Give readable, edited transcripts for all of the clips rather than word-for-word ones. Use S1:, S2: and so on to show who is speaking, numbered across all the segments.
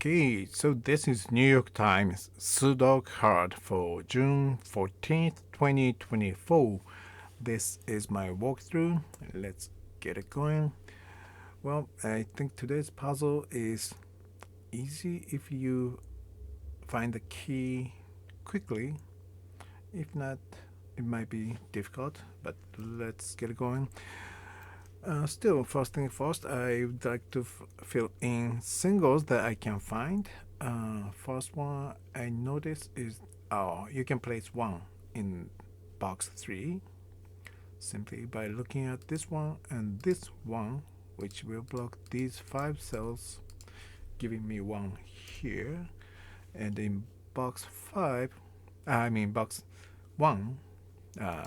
S1: Okay, so this is New York Times Sudoku card for June 14th, 2024. This is my walkthrough. Let's get it going. Well, I think today's puzzle is easy if you find the key quickly. If not, it might be difficult, but let's get it going. Still, first thing first, I would like to fill in singles that I can find. First one I notice is you can place one in box 3 simply by looking at this one and this one, which will block these 5 cells, giving me one here. And in box 5, box 1,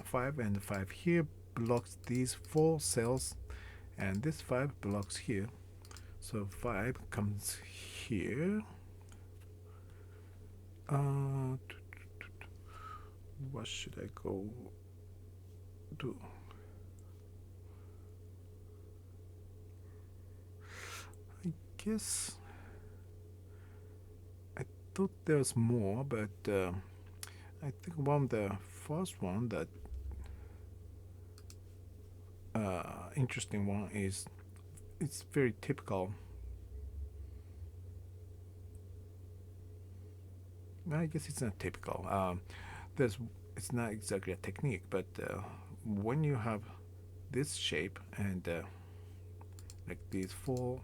S1: 5 and 5 here blocks these 4 cells, and this 5 blocks here. So 5 comes here. What should I go do? I guess I thought there's more, but I think the first one that interesting one is it's very typical. I guess it's not typical. It's not exactly a technique, but when you have this shape and like these 4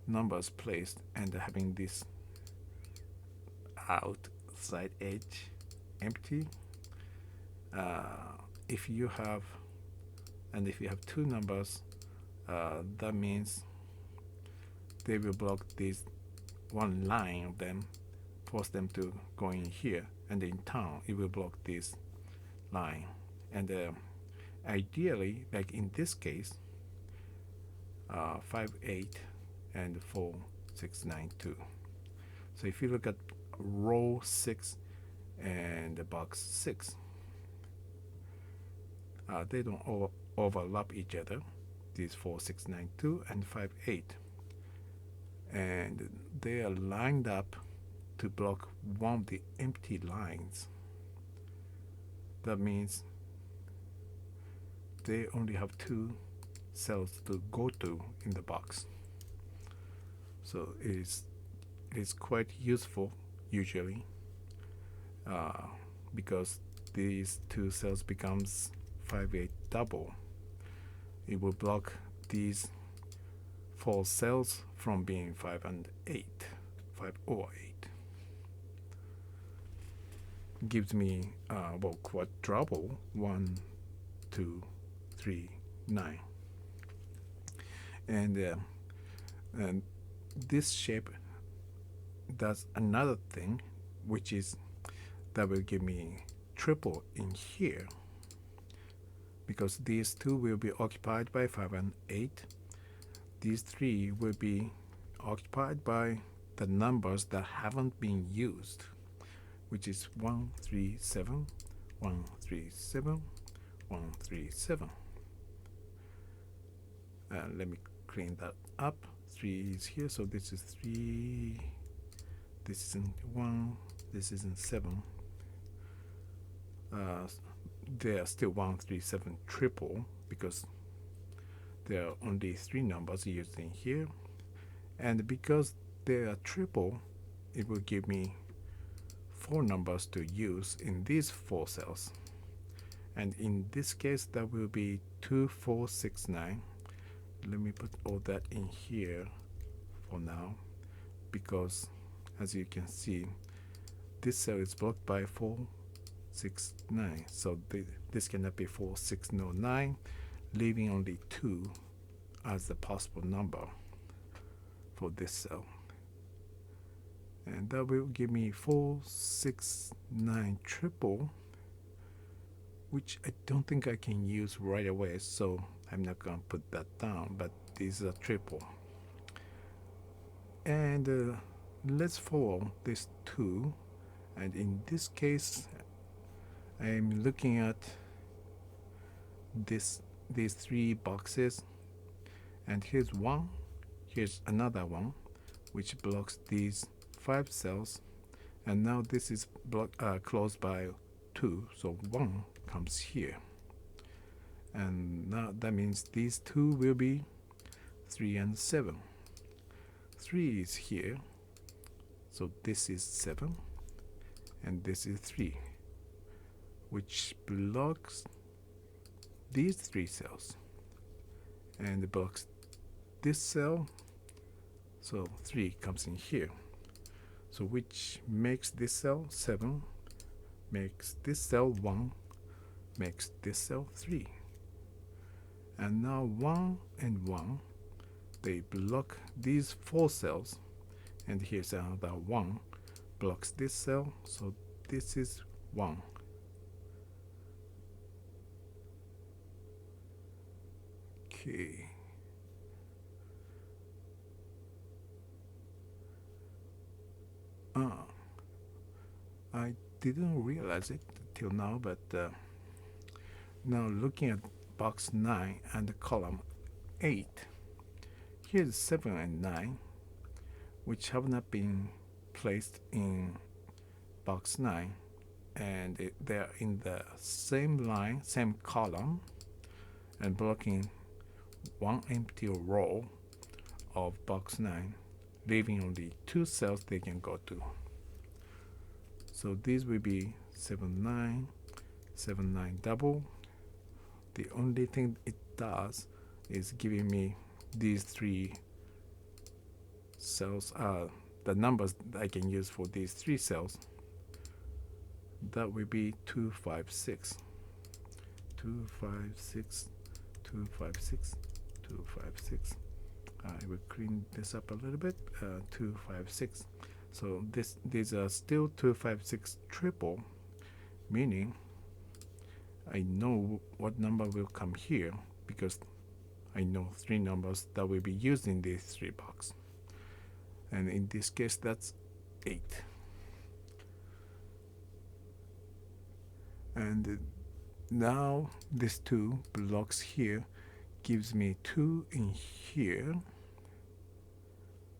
S1: numbers placed and having this outside edge empty, if you have 2 numbers, that means they will block this one line of them, force them to go in here, and in turn it will block this line. And ideally, like in this case, 5 8 and 4 6 9 2. So if you look at row 6 and box 6, they don't overlap each other, these 4 6 9 2 and 5 8, and they are lined up to block one of the empty lines. That means they only have 2 cells to go to in the box. So it is quite useful usually, because these 2 cells becomes 5 8 double. It will block these 4 cells from being 5 and 8, 5 or 8. Gives me quadruple 1 2 3 9. And this shape does another thing, which is that will give me triple in here, because these 2 will be occupied by 5 and 8. These 3 will be occupied by the numbers that haven't been used, which is 1 3 7 1 3 7 1 3 7. Let me clean that up. 3 is here, so this is 3. This isn't 1. This isn't 7. There are still 1 3 7 triple, because there are only 3 numbers used in here, and because they are triple, it will give me 4 numbers to use in these 4 cells. And in this case, that will be 2 4 6 9. Let me put all that in here for now, because as you can see, this cell is blocked by 4 6 9. So this cannot be 4 6 no 9, leaving only 2 as the possible number for this cell. And that will give me 4 6 9 triple, which I don't think I can use right away, so I'm not going to put that down, but these are triple. And let's follow this 2, and in this case I'm looking at these 3 boxes, and here's one, here's another one. which blocks these 5 cells, and now this is closed by 2, so 1 comes here, and now that means these 2 will be 3 and 7. 3 is here, so this is 7 and this is 3, which blocks these 3 cells and blocks this cell, so 3 comes in here, so which makes this cell 7, makes this cell 1, makes this cell 3. And now 1 and 1, they block these 4 cells, and here's another 1 blocks this cell, so this is 1. Okay. I didn't realize it till now, but now looking at box 9 and column 8, here's 7 and 9, which have not been placed in box 9, and they're in the same line, same column, and blocking one empty row of box 9, leaving only 2 cells they can go to. So these will be 7, 9, 7, 9 double. The only thing it does is giving me these 3 cells, the numbers that I can use for these 3 cells. That will be 2, 5, 6. 2, 5, 6, 2, 5, 6, 2, 5, 6. I will clean this up a little bit. 2, 5, 6. So these are still 2, 5, 6 triple, meaning I know what number will come here because I know 3 numbers that will be used in these 3 boxes. And in this case, that's 8. And now this 2 blocks here gives me 2 in here.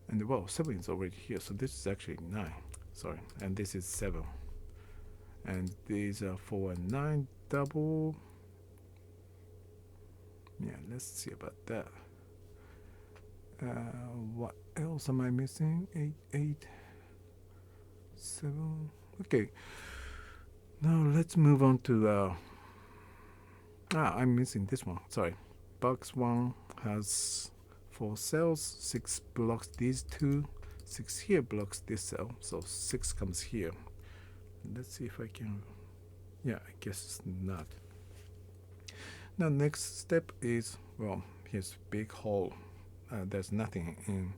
S1: And well, 7 is already here, so this is actually 9. Sorry, and this is 7. And these are 4 and 9 double. Yeah, let's see about that. What else am I missing? 8, 8, 7. Okay. Now let's move on to. I'm missing this one. Sorry. Box 1 has 4 cells. 6 blocks these 2. 6 here blocks this cell. So 6 comes here. Let's see if I can. Yeah, I guess not. Now next step is, well, here's big hole. There's nothing in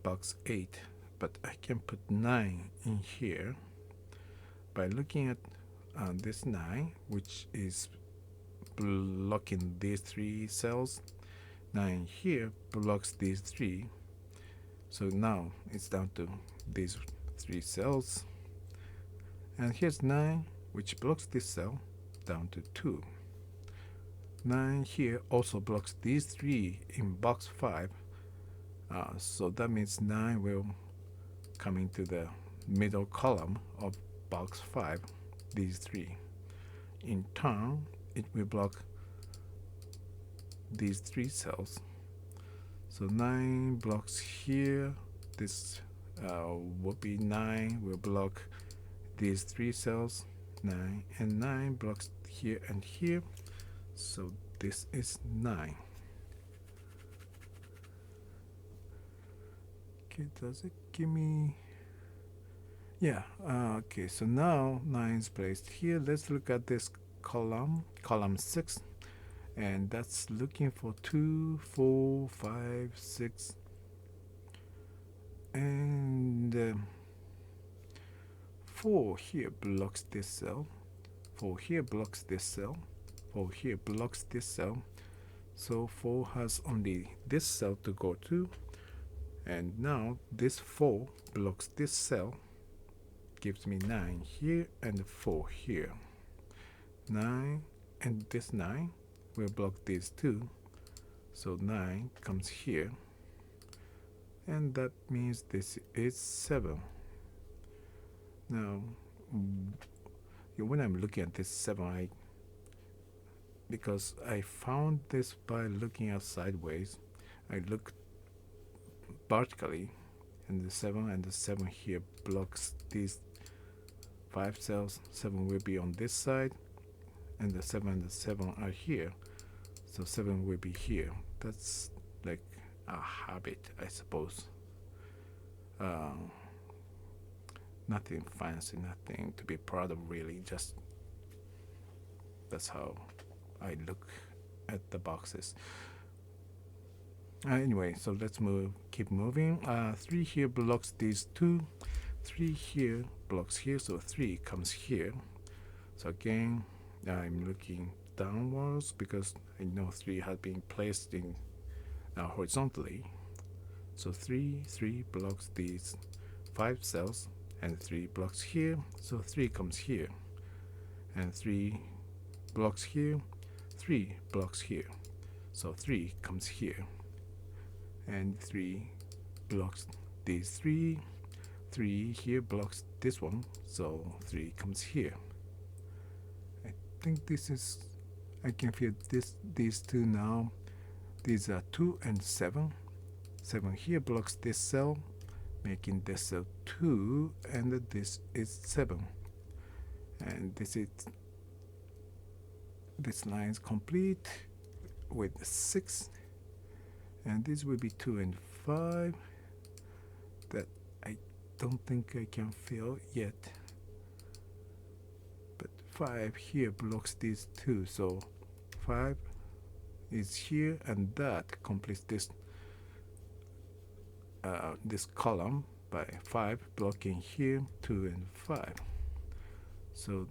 S1: box 8, but I can put 9 in here by looking at this 9, which is blocking these 3 cells. 9 here blocks these 3. So now it's down to these 3 cells. And here's 9, which blocks this cell, down to 2. 9 here also blocks these 3 in box 5. So that means 9 will come into the middle column of box 5, these 3. In turn, it will block these 3 cells. So 9 blocks here. This would be 9 will block these 3 cells. 9 and 9 blocks here and here. So this is 9. Okay, does it give me? Yeah, okay, so now 9 is placed here. Let's look at this column 6, and that's looking for 2, 4, 5, 6, and 4 here blocks this cell, 4 here blocks this cell, 4 here blocks this cell. So 4 has only this cell to go to, and now this 4 blocks this cell, gives me 9 here and 4 here. 9 and this 9 will block these 2, so 9 comes here, and that means this is 7. Now, when I'm looking at this 7, because I found this by looking at sideways, I look vertically, and the 7 here blocks these 5 cells. 7 will be on this side, and the 7 are here, so 7 will be here. That's like a habit, I suppose. Nothing fancy, nothing to be proud of, really. Just that's how I look at the boxes. Anyway, so let's keep moving. 3 here blocks these 2. 3 here blocks here, so 3 comes here. So again, I'm looking downwards because I know 3 has been placed in horizontally. So 3 blocks these 5 cells, and 3 blocks here, so 3 comes here, and 3 blocks here, 3 blocks here, so 3 comes here, and 3 blocks these 3 here blocks this one, so 3 comes here. I think this is, I can feel these 2 now. These are 2 and 7. 7 here blocks this cell, making this cell 2, and this is 7. And this line is complete with 6, and this will be 2 and 5 that I don't think I can fill yet. But 5 here blocks these 2, so 5 is here, and that completes this column by 5 blocking here 2 and 5. So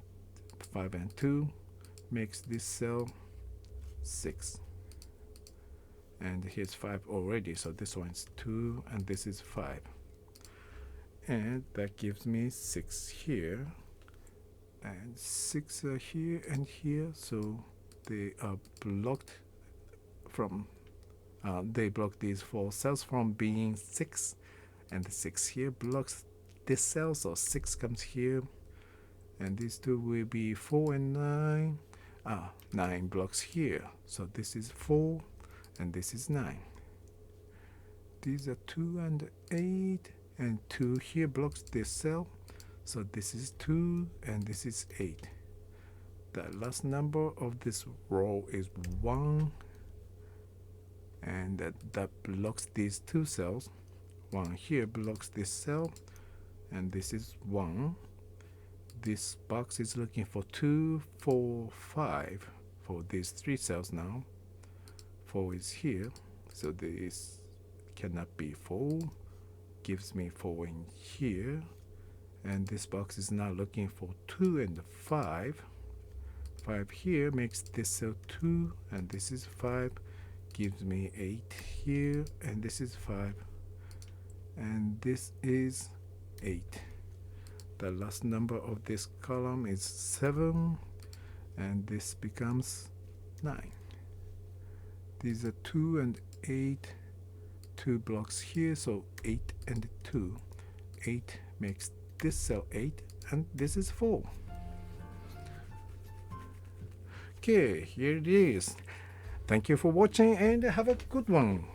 S1: 5 and 2 makes this cell 6, and here's 5 already, so this one's 2 and this is 5, and that gives me 6 here, and 6 are here and here, so they are blocked from they block these 4 cells from being 6, and the 6 here blocks this cell, so 6 comes here, and these 2 will be 4 and 9. 9 blocks here, so this is 4 and this is 9. These are 2 and 8, and 2 here blocks this cell, so this is 2 and this is 8. The last number of this row is 1, and that blocks these 2 cells. 1 here blocks this cell, and this is 1. This box is looking for 2, 4, 5 for these 3 cells now. 4 is here, so this cannot be 4. Gives me 4 in here, and this box is now looking for 2 and 5. 5 here makes this cell 2, and this is 5. Gives me 8 here, and this is 5, and this is 8. The last number of this column is 7, and this becomes 9. These are 2 and 8, 2 blocks here, so 8 and 2. 8 makes this cell 8, and this is 4. Okay, here it is. Thank you for watching, and have a good one.